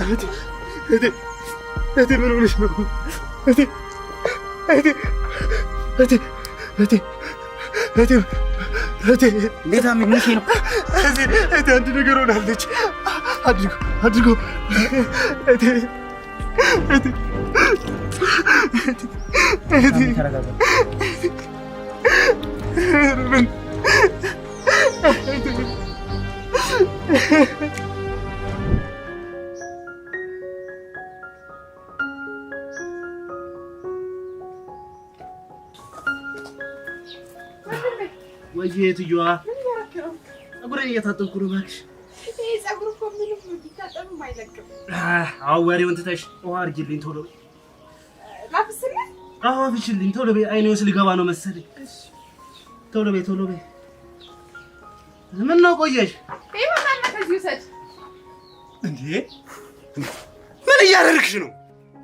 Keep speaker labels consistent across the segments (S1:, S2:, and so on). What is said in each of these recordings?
S1: እህቴ ምን ሆነሽ ነው? እህቴ
S2: እንዴት አምንሽ ነው?
S1: እህቴ አንድ ነገር ሆናለች። አድርጎ
S2: ወይዬትየዋ ፀጉሬን እየታጠብኩ ነው እባክሽ።
S3: ፀጉር እኮ ምንም ቢታጠብም አይለቅም።
S2: አዎ ወሬውን ትተሽ ውሃ አድርጊልኝ ቶሎ።
S3: ላፍስልኝ?
S2: አዎ አፍሽልኝ ቶሎ በይ። አይኔ ውስጥ ሊገባ ነው መሰለኝ። ቶሎ በይ። ምን ነው ቆየሽ?
S3: ይሄማ ከዚህ ውሰድ።
S1: እንዴ ምን እያደረግሽ ነው?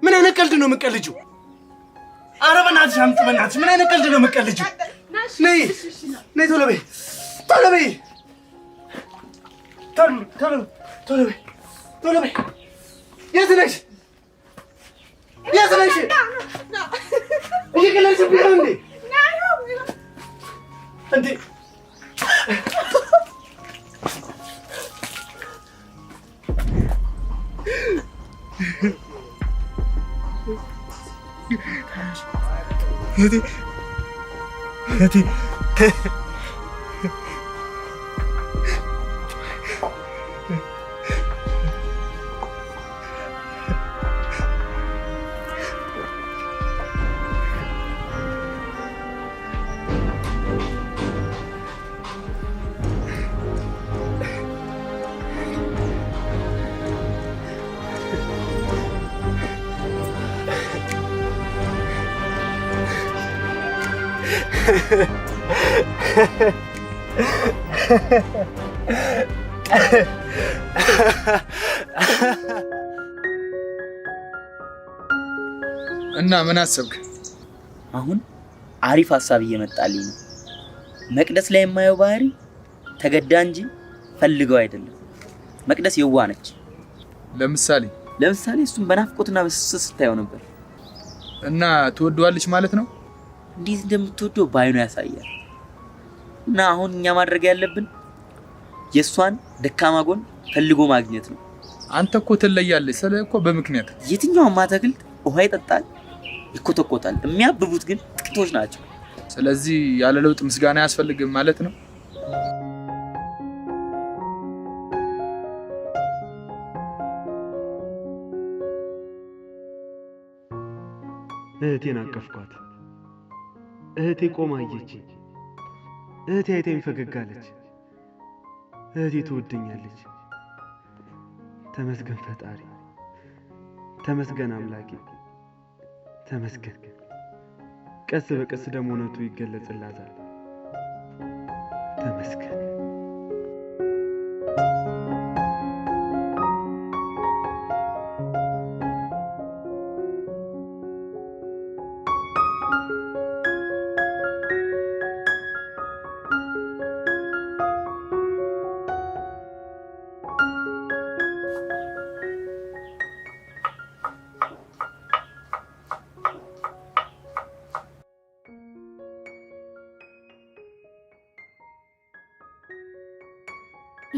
S1: ምን አይነት ቀልድ ነው የምትቀልጂው? ኧረ በእናትሽ አምጪ በእናትሽ። ምን አይነት ቀልድ ነው የምትቀልጂው? ነይ ቶሎ በይ። ቶሎ በይ። የት ነሽ? እየቀለድሽብኝ ነው እንዴ? እህቴ
S4: እና ምን አሰብክ?
S5: አሁን አሪፍ ሐሳብ እየመጣልኝ ነው። መቅደስ ላይ የማየው ባህሪ ተገዳ እንጂ ፈልገው አይደለም። መቅደስ የዋህ ነች።
S4: ለምሳሌ
S5: እሱን በናፍቆትና በስስት ስታየው ነበር።
S4: እና ትወደዋለች ማለት ነው?
S5: እንዴት እንደምትወደው ባይኑ ያሳያል። እና አሁን እኛ ማድረግ ያለብን የሷን ደካማ ጎን ፈልጎ ማግኘት ነው።
S4: አንተ እኮ ትለያለህ ስለ እኮ በምክንያት
S5: የትኛውም አትክልት ውሃ ይጠጣል፣ ይኮተኮታል። የሚያብቡት ግን ጥቂቶች ናቸው።
S4: ስለዚህ ያለ ለውጥ ምስጋና ያስፈልግም ማለት ነው።
S1: እህቴን አቀፍኳት። እህቴ ቆማ አየችኝ። እህቴ አይታኝ ፈገግ አለች። እህቴ ትወደኛለች። ተመስገን ፈጣሪ፣ ተመስገን አምላኬ፣ ተመስገን። ቀስ በቀስ ደግሞ እውነቱ ይገለጽላታል። ተመስገን።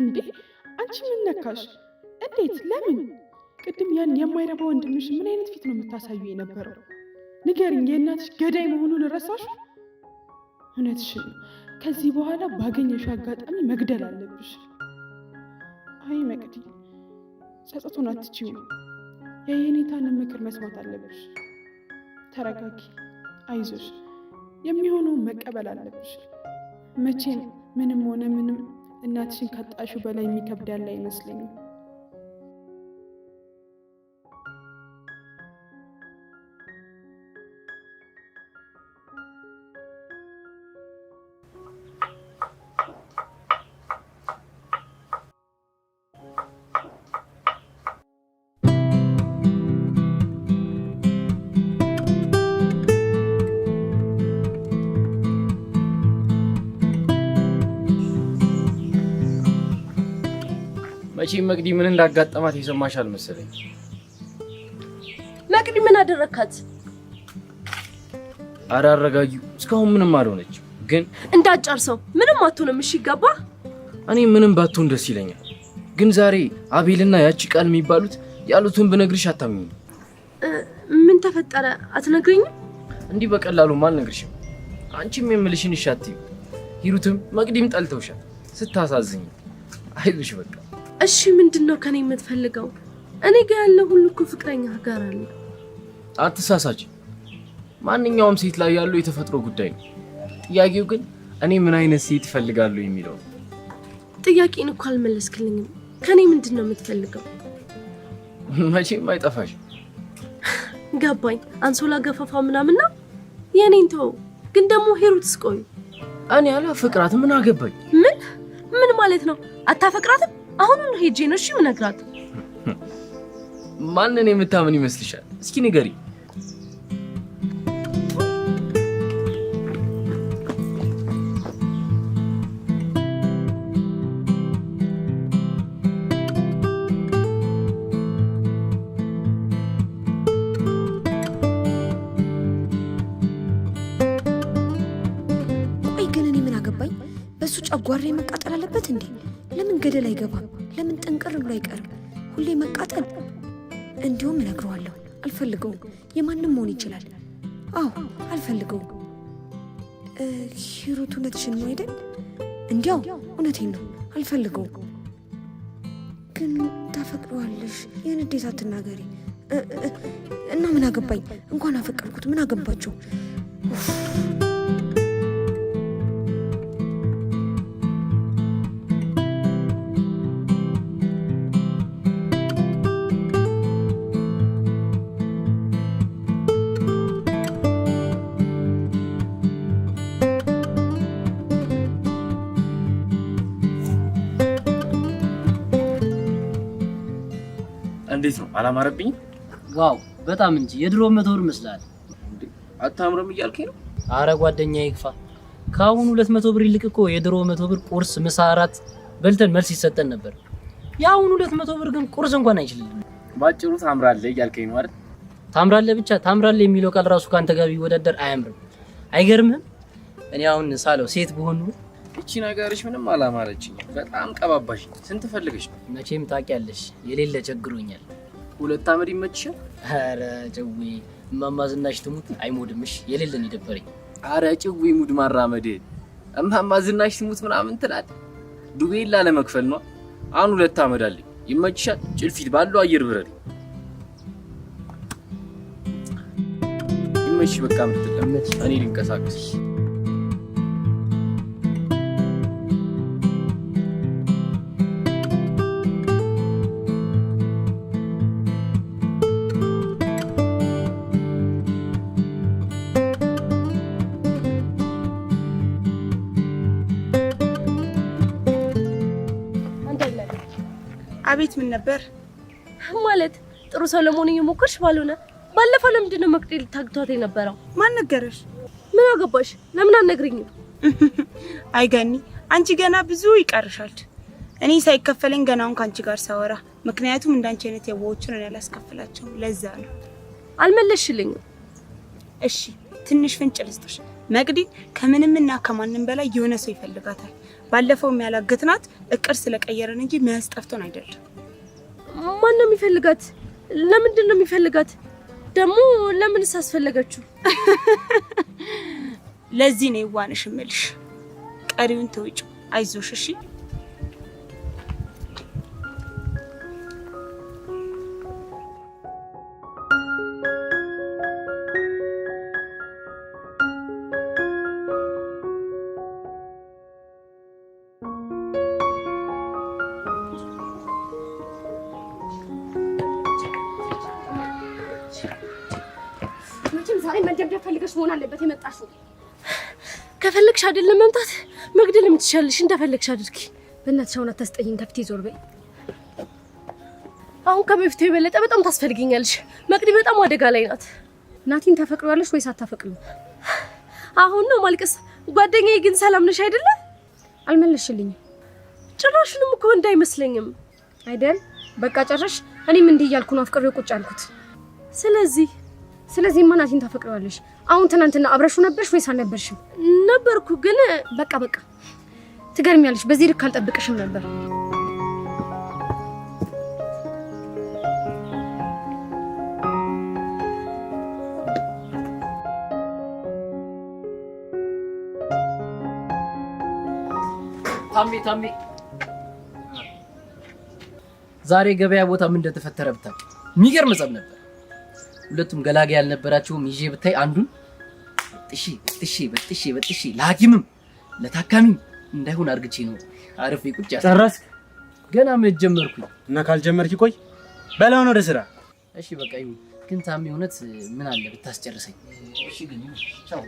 S3: እንዴ አንቺ ምን ነካሽ? እንዴት? ለምን? ቅድም ያን የማይረባ ወንድምሽ ምን አይነት ፊት ነው የምታሳዩ የነበረው? ንገሪኝ፣ የእናትሽ ገዳይ መሆኑን ረሳሽ? እውነትሽ ነው። ከዚህ በኋላ ባገኘሽ አጋጣሚ መግደል አለብሽ። አይ መቅዲ፣ ጸጸቱን አትችይው። የየኔታንን ምክር መስማት አለብሽ። ተረጋጊ፣ አይዞሽ። የሚሆነውን መቀበል አለብሽ። መቼም ምንም ሆነ ምንም እናትሽን ካጣሹ በላይ የሚከብድ ያለ አይመስለኝም።
S6: መቼም መቅዲ ምን እንዳጋጠማት ይሰማሻል መሰለኝ።
S7: መቅዲ ምን አደረካት?
S6: አራረጋጊ እስካሁን ምንም አልሆነች። ግን
S7: እንዳጫርሰው ምንም አትሆንም። እሺ ገባ?
S6: እኔ ምንም ባትሆን ደስ ይለኛል። ግን ዛሬ አቤልና ያቺ ቃል የሚባሉት ያሉትን ብነግርሽ አታምኚኝ።
S7: ምን ተፈጠረ አትነግሪኝም?
S6: እንዲህ በቀላሉ አልነግርሽም። አንቺም የምልሽን እሺ አትይም። ሂሩትም መቅዲም ጠልተውሻል። ስታሳዝኝ። አይዞሽ በቃ።
S7: እሺ ምንድነው ከኔ የምትፈልገው? እኔ ጋር ያለው ሁሉ እኮ ፍቅረኛ ጋር አለ።
S6: አትሳሳች። ማንኛውም ሴት ላይ ያለው የተፈጥሮ ጉዳይ ነው። ጥያቄው ግን እኔ ምን አይነት ሴት እፈልጋለሁ የሚለው ነው።
S7: ጥያቄን እኮ አልመለስክልኝም። ከኔ ምንድነው የምትፈልገው?
S6: መቼም አይጠፋሽ።
S7: ገባኝ። አንሶላ ገፈፋ ምናምን ነው የኔን ተው። ግን ደግሞ ሂሩትስ ቆይ
S6: እኔ አላፈቅራት ምን አገባኝ?
S7: ምን ማለት ነው? አታፈቅራትም? አሁን ሄጄ ነው እሺ ምነግራት።
S6: ማንን የምታምን ይመስልሻል? እስኪ ንገሪ።
S8: ጨጓሬ መቃጠል አለበት እንዴ? ለምን ገደል አይገባም? ለምን ጠንቀር ብሎ አይቀርም? ሁሌ መቃጠል። እንዲሁም እነግረዋለሁ፣ አልፈልገውም። የማንም መሆን ይችላል። አዎ አልፈልገውም። ሂሩት እውነትሽን ነው አይደል? እንዲያው እውነቴን ነው፣ አልፈልገውም። ግን ታፈቅረዋለሽ። የንዴት አትናገሪ እና ምን አገባኝ? እንኳን አፈቀርኩት ምን አገባቸው?
S6: እንዴት ነው? አላማረብኝ?
S9: ዋው በጣም እንጂ የድሮ 100 ብር መስላል።
S6: አታምርም እያልከኝ ነው?
S9: አረ ጓደኛዬ ይግፋ። ካሁን 200 ብር ይልቅ እኮ የድሮ 100 ብር ቁርስ፣ ምሳ፣ እራት በልተን መልስ ይሰጠን ነበር። ያሁን 200 ብር ግን ቁርስ እንኳን አይችልም።
S6: ባጭሩ ታምራለህ እያልከኝ ነው አይደል?
S9: ታምራለህ ብቻ ታምራለህ የሚለው ቃል ራሱ ካንተ ጋር ቢወዳደር አያምርም። አይገርምህም? እኔ አሁን ሳለው ሴት ብሆን ነው
S6: እቺ ነገርሽ ምንም አላማረችኝ። በጣም ቀባባሽ። ስንት ፈልገሽ ነው?
S9: መቼም ታውቂያለሽ የሌለ ቸግሮኛል።
S6: 2 አመት ይመችሻል?
S9: አረ ጭዊ እማማ ዝናሽ ትሙት አይሞድምሽ የሌለን ይደበረኝ።
S6: አረ ጭዊ ሙድ ማራመድ እማማ ዝናሽ ትሙት ምናምን ትላል። ዱቤላ ለመክፈል ነው። አሁን 2 አመት አለኝ። ይመችሻል? ጭልፊት ባለው አየር ብረሪ። ይመችሽ በቃ ምትለምት እኔ ልንቀሳቀስ።
S3: አቤት ምን ነበር
S7: ማለት? ጥሩ ሰው ለመሆን እየሞከርሽ ባልሆነ ባለፈው ለምንድን ነው መቅዲ ልታግቷት የነበረው?
S3: ማን ነገረሽ?
S7: ምን አገባሽ? ለምን አትነግሪኝም?
S3: አይገኒ አንቺ ገና ብዙ ይቀርሻል። እኔ ሳይከፈለኝ ገናውን ካንቺ ጋር ሳወራ፣ ምክንያቱም እንዳንቺ አይነት የዋዎችን እኔ አላስከፍላቸው። ለዛ ነው።
S7: አልመለስሽልኝም።
S3: እሺ ትንሽ ፍንጭ ልስጥሽ። መቅዲ ከምንምና ከማንም በላይ የሆነ ሰው ይፈልጋታል። ባለፈው የሚያላግትናት እቅር ስለቀየረን እንጂ የሚያስጠፍቶን አይደለም።
S7: ማን ነው የሚፈልጋት? ለምንድን ነው የሚፈልጋት? ደግሞ ለምንስ አስፈለገችው?
S3: ለዚህ ነው ይዋንሽ እምልሽ። ቀሪውን ተውጭ። አይዞሽ እሺ።
S7: ዛሬ መደብደብ ፈልገሽ መሆን አለበት የመጣሽው። ከፈለግሽ አይደለም መምጣት መግደል የምትሻለሽ እንደፈለግሽ አድርጊ። በእናትሽ አሁን አታስጠይኝ። ከፊቴ ዞር በይ። አሁን ከበፊቱ የበለጠ በጣም ታስፈልጊኛለሽ። መቅዲ በጣም አደጋ ላይ ናት።
S10: ናቲን ታፈቅሪዋለሽ ወይስ አታፈቅሪው?
S7: አሁን ነው ማልቀስ። ጓደኛዬ ግን ሰላም ነሽ አይደለ?
S10: አልመለስሽልኝም።
S7: ጭራሽንም እኮ እንዳይመስለኝም። አይደል? በቃ ጨረሽ። እኔም እንዲህ እያልኩ ነው አፍቅሬው ቁጭ አልኩት። ስለዚህ ማናቲን ታፈቅረዋለሽ? አሁን ትናንትና አብረሹ ነበርሽ ወይስ አልነበርሽም?
S10: ነበርኩ፣ ግን
S7: በቃ ትገርሚያለሽ። በዚህ ልክ አልጠብቅሽም ነበር።
S9: ታሜ ዛሬ ገበያ ቦታ ምን እንደተፈጠረ ብታይ የሚገርም ጸብ ነበር። ሁለቱም ገላጋ ያልነበራቸውም ይዤ ብታይ አንዱን በጥሺ ለሐኪምም ለታካሚም እንዳይሆን አርግቼ ነው አረፍ ቁጭ ያለ።
S2: ጨረስክ?
S9: ገና መጀመርኩኝ
S2: እና ካልጀመርክ ቆይ በላው ነው ወደ ስራ።
S9: እሺ በቃ ይሁን። ግን ታሜ እውነት ምን አለ ብታስጨርሰኝ? እሺ ግን ቻው።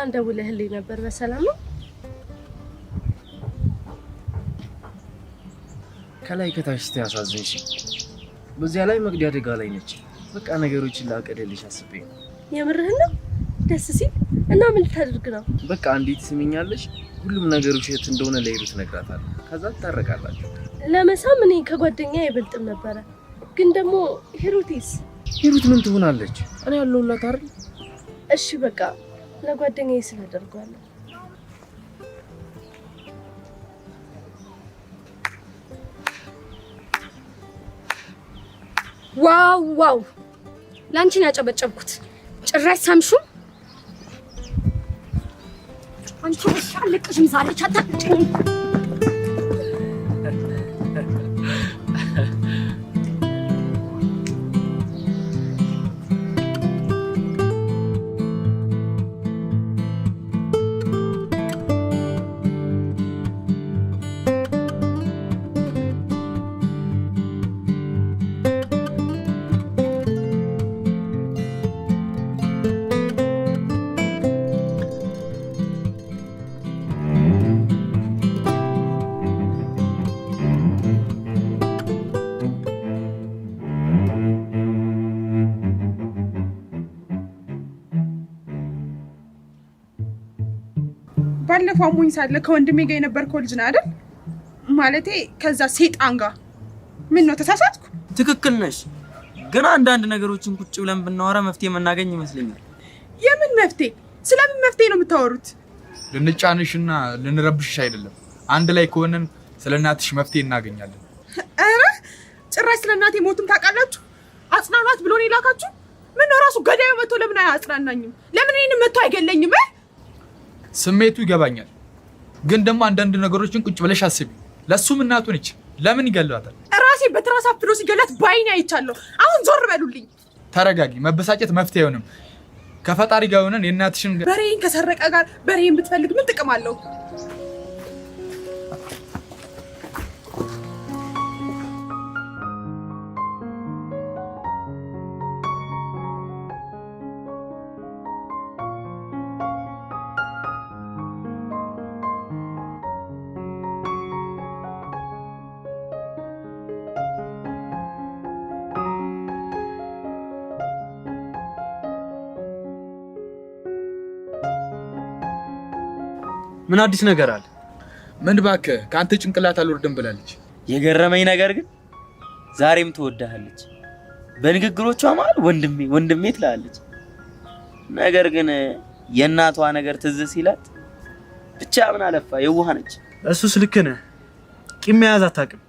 S10: ትናንት ደውለህልኝ ነበር። በሰላም ነው?
S6: ከላይ ከታች ያሳዝንሽ። በዚያ ላይ መቅዲ አደጋ ላይ ነች። በቃ ነገሮችን ላቀደልሽ አስቤ ነው።
S10: የምርህን ነው? ደስ ሲል እና ምን ልታደርግ ነው?
S6: በቃ እንዴት ትስሚኛለሽ? ሁሉም ነገር ውሸት እንደሆነ ለሂሩት ነግራታለሁ። ከዛ ትታረቃላችሁ።
S10: ለመሳም እኔ ከጓደኛ አይበልጥም ነበረ። ግን ደግሞ ሂሩት
S6: ምን ትሆናለች? እኔ ያለሁላት አይደል?
S10: እሺ በቃ ለጓደኛዬ ስለደርጓለሁ።
S7: ዋው ላንቺን ያጨበጨብኩት ጭራሽ ሳምሹ። አንቺ አለቅሽም ዛሬ ቻታጭኝ።
S3: ባለፈው አሞኝ ሳለ ከወንድሜ ጋር የነበርከው ልጅ ነህ አይደል? ማለቴ ከዛ ሴጣን ጋር። ምን ነው ተሳሳትኩ?
S5: ትክክል ነሽ። ግን አንዳንድ ነገሮችን ቁጭ ብለን ብናወራ መፍትሄ መናገኝ ይመስለኛል።
S3: የምን መፍትሄ? ስለምን መፍትሄ ነው የምታወሩት?
S4: ልንጫንሽና ልንረብሽሽ አይደለም። አንድ ላይ ከሆነን ስለናትሽ መፍትሄ እናገኛለን።
S3: ኧረ ጭራሽ ስለናቴ ሞቱም ታውቃላችሁ? አጽናኗት ብሎ ነው የላካችሁ? ምን ነው ራሱ ገዳዩ መጥቶ ለምን አያጽናናኝም? ለምን እኔን መጥቶ አይገለኝም?
S4: ስሜቱ ይገባኛል። ግን ደግሞ አንዳንድ ነገሮችን ቁጭ ብለሽ አስቢ። ለሱም እናቱ ነች። ለምን ይገለዋታል?
S3: ራሴ በትራስ አፍሎ ሲገላት ባይኔ አይቻለሁ። አሁን ዞር በሉልኝ።
S4: ተረጋጊ። መበሳጨት መፍትሄ አይሆንም። ከፈጣሪ ጋር ሆነን የእናትሽን
S3: በሬን ከሰረቀ ጋር በሬን ብትፈልግ ምን ጥቅም አለው?
S2: ምን አዲስ ነገር አለ?
S4: ምን እባክህ ካንተ ጭንቅላት አልወርድም ብላለች።
S5: የገረመኝ ነገር ግን ዛሬም ትወዳለች። በንግግሮቿ ማለት ወንድሜ ትላለች። ነገር ግን የእናቷ ነገር ትዝ ሲላት ብቻ ምን አለፋ የዋህ ነች።
S2: እሱስ ልክ ነህ። ቂም መያዝ አታውቅም።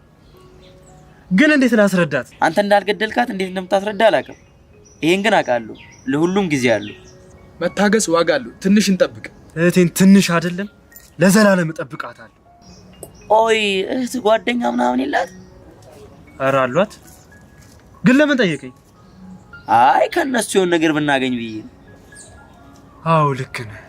S2: ግን እንዴት ላስረዳት?
S5: አንተ እንዳልገደልካት እንዴት እንደምታስረዳ አላውቅም። ይሄን ግን አውቃለሁ፣ ለሁሉም ጊዜ አለው።
S4: መታገስ ዋጋ አለው። ትንሽ እንጠብቅ።
S2: እህቴን ትንሽ አይደለም ለዘላለም እጠብቃታለሁ።
S5: ኦይ እህት ጓደኛ ምናምን የላት?
S2: ኧረ አሏት። ግን ለምን ጠየቀኝ?
S5: አይ ከነሱ የሆነ ነገር ብናገኝ ብዬ።
S2: አዎ ልክ ነህ።